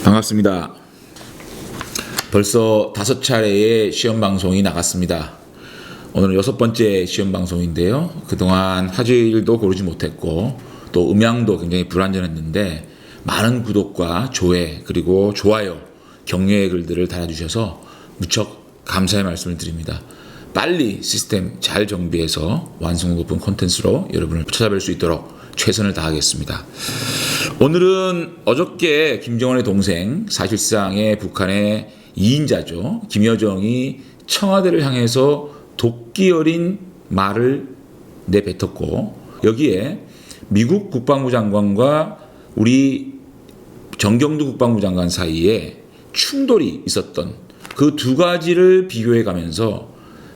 반갑습니다. 벌써 5차례의 시험 방송이 나갔습니다. 오늘은 6번째 시험 방송인데요. 그동안 화질도 고르지 못했고 또 음향도 굉장히 불완전했는데 많은 구독과 조회 그리고 좋아요, 격려의 글들을 달아주셔서 무척 감사의 말씀을 드립니다. 빨리 시스템 잘 정비해서 완성도 높은 콘텐츠로 여러분을 찾아뵐 수 있도록 최선을 다하겠습니다. 오늘은 어저께 김정은의 동생, 사실상의 북한의 2인자죠. 김여정이 청와대를 향해서 도끼 어린 말을 내뱉었고, 여기에 미국 국방부 장관과 우리 정경두 국방부 장관 사이에 충돌이 있었던 그 두 가지를 비교해 가면서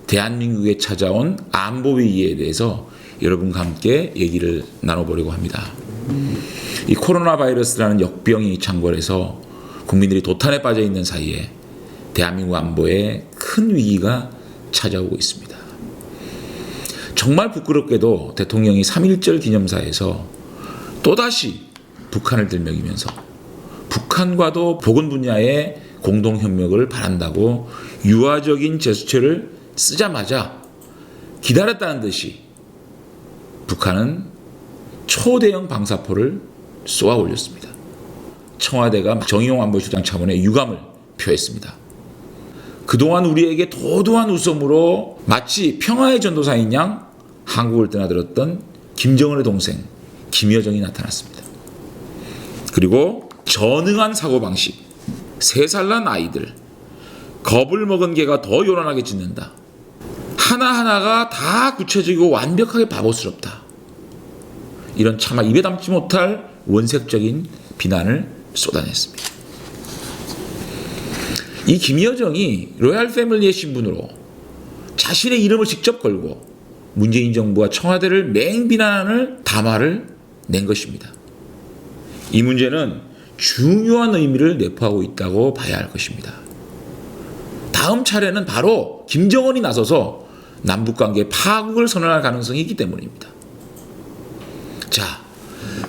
대한민국에 찾아온 안보 위기에 대해서 여러분과 함께 얘기를 나눠보려고 합니다. 이 코로나 바이러스라는 역병이 창궐해서 국민들이 도탄에 빠져 있는 사이에 대한민국 안보에 큰 위기가 찾아오고 있습니다. 정말 부끄럽게도 대통령이 3.1절 기념사에서 또다시 북한을 들먹이면서 북한과도 보건 분야의 공동협력을 바란다고 유화적인 제스처를 쓰자마자 기다렸다는 듯이 북한은 초대형 방사포를 쏘아 올렸습니다. 청와대가 정의용 안보실장 차원의 유감을 표했습니다. 그동안 우리에게 도도한 웃음으로 마치 평화의 전도사인 양 한국을 떠나들었던 김정은의 동생 김여정이 나타났습니다. 그리고 전응한 사고방식, 3살 난 아이들, 겁을 먹은 개가 더 요란하게 짖는다. 하나하나가 다 구체적이고 완벽하게 바보스럽다. 이런 차마 입에 담지 못할 원색적인 비난을 쏟아냈습니다. 이 김여정이 로얄 패밀리의 신분으로 자신의 이름을 직접 걸고 문재인 정부와 청와대를 맹비난하는 담화를 낸 것입니다. 이 문제는 중요한 의미를 내포하고 있다고 봐야 할 것입니다. 다음 차례는 바로 김정은이 나서서 남북관계 파국을 선언할 가능성이 있기 때문입니다. 자,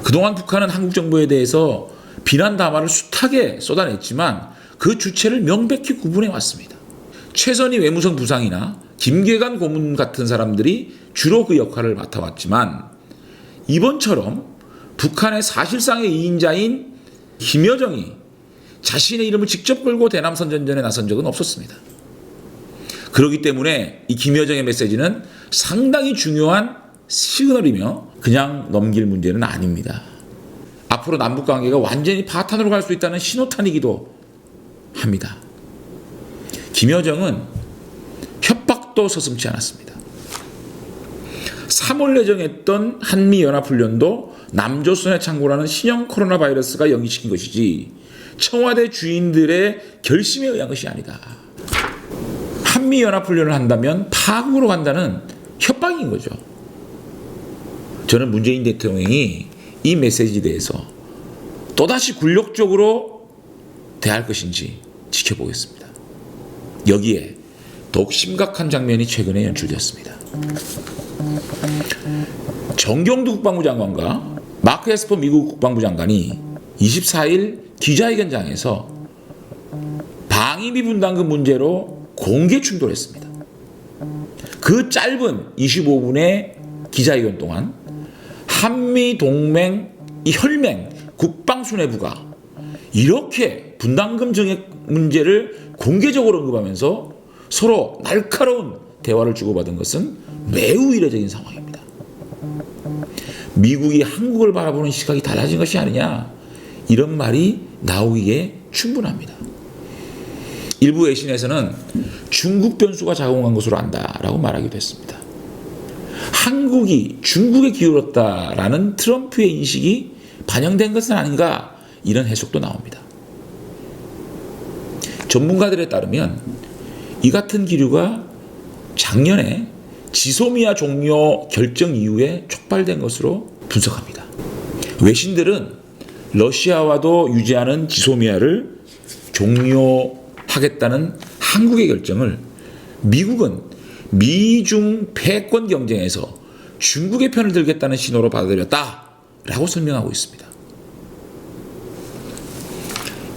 그동안 북한은 한국 정부에 대해서 비난 담화를 숱하게 쏟아냈지만 그 주체를 명백히 구분해 왔습니다. 최선희 외무성 부상이나 김계관 고문 같은 사람들이 주로 그 역할을 맡아왔지만 이번처럼 북한의 사실상의 2인자인 김여정이 자신의 이름을 직접 걸고 대남 선전전에 나선 적은 없었습니다. 그렇기 때문에 이 김여정의 메시지는 상당히 중요한 시그널이며 그냥 넘길 문제는 아닙니다. 앞으로 남북관계가 완전히 파탄으로 갈 수 있다는 신호탄이기도 합니다. 김여정은 협박도 서슴지 않았습니다. 3월 예정했던 한미연합훈련도 남조선에 창궐하는 신형 코로나 바이러스가 연기시킨 것이지 청와대 주인들의 결심에 의한 것이 아니다. 한미연합훈련을 한다면 파국으로 간다는 협박인 거죠. 저는 문재인 대통령이 이 메시지에 대해서 또다시 굴욕적으로 대할 것인지 지켜보겠습니다. 여기에 더욱 심각한 장면이 최근에 연출되었습니다. 정경두 국방부 장관과 마크 에스퍼 미국 국방부 장관이 24일 기자회견장에서 방위비 분담금 문제로 공개 충돌했습니다. 그 짧은 25분의 기자회견 동안 한미 동맹 이 혈맹 국방수뇌부가 이렇게 분담금 증액 문제를 공개적으로 언급하면서 서로 날카로운 대화를 주고받은 것은 매우 이례적인 상황입니다. 미국이 한국을 바라보는 시각이 달라진 것이 아니냐, 이런 말이 나오기에 충분합니다. 일부 외신에서는 중국 변수가 작용한 것으로 안다라고 말하기도 했습니다. 한국이 중국에 기울었다라는 트럼프의 인식이 반영된 것은 아닌가, 이런 해석도 나옵니다. 전문가들에 따르면 이 같은 기류가 작년에 지소미아 종료 결정 이후에 촉발된 것으로 분석합니다. 외신들은 러시아와도 유지하는 지소미아를 종료하겠다는 한국의 결정을 미국은 미중 패권 경쟁에서 중국의 편을 들겠다는 신호로 받아들였다라고 설명하고 있습니다.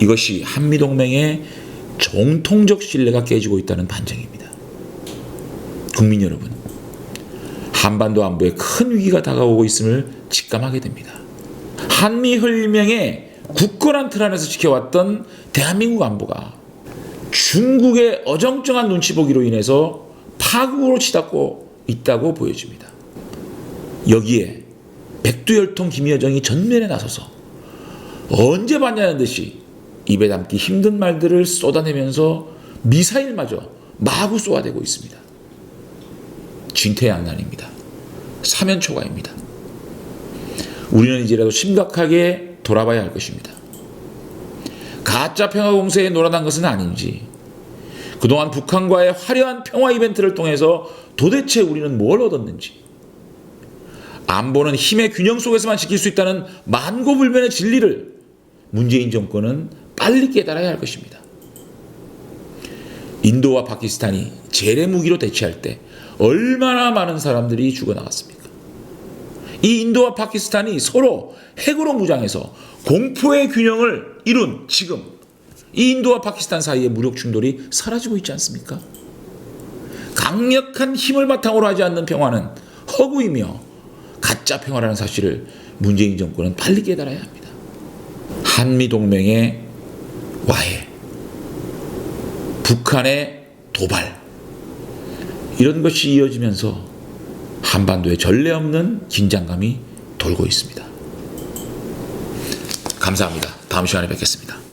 이것이 한미동맹의 정통적 신뢰가 깨지고 있다는 반증입니다. 국민 여러분, 한반도 안보에 큰 위기가 다가오고 있음을 직감하게 됩니다. 한미혈맹의 굳건한 틀 안에서 지켜왔던 대한민국 안보가 중국의 어정쩡한 눈치 보기로 인해서 파국으로 치닫고 있다고 보여집니다. 여기에 백두혈통 김여정이 전면에 나서서 언제 봤냐는 듯이 입에 담기 힘든 말들을 쏟아내면서 미사일마저 마구 쏘아대고 있습니다. 진퇴양난입니다. 사면초가입니다. 우리는 이제라도 심각하게 돌아봐야 할 것입니다. 가짜 평화 공세에 놀아난 것은 아닌지, 그동안 북한과의 화려한 평화 이벤트를 통해서 도대체 우리는 뭘 얻었는지, 안보는 힘의 균형 속에서만 지킬 수 있다는 만고불변의 진리를 문재인 정권은 빨리 깨달아야 할 것입니다. 인도와 파키스탄이 재래 무기로 대치할 때 얼마나 많은 사람들이 죽어나갔습니까? 이 인도와 파키스탄이 서로 핵으로 무장해서 공포의 균형을 이룬 지금, 이 인도와 파키스탄 사이의 무력 충돌이 사라지고 있지 않습니까? 강력한 힘을 바탕으로 하지 않는 평화는 허구이며 가짜 평화라는 사실을 문재인 정권은 빨리 깨달아야 합니다. 한미동맹의 와해, 북한의 도발, 이런 것이 이어지면서 한반도에 전례 없는 긴장감이 돌고 있습니다. 감사합니다. 다음 시간에 뵙겠습니다.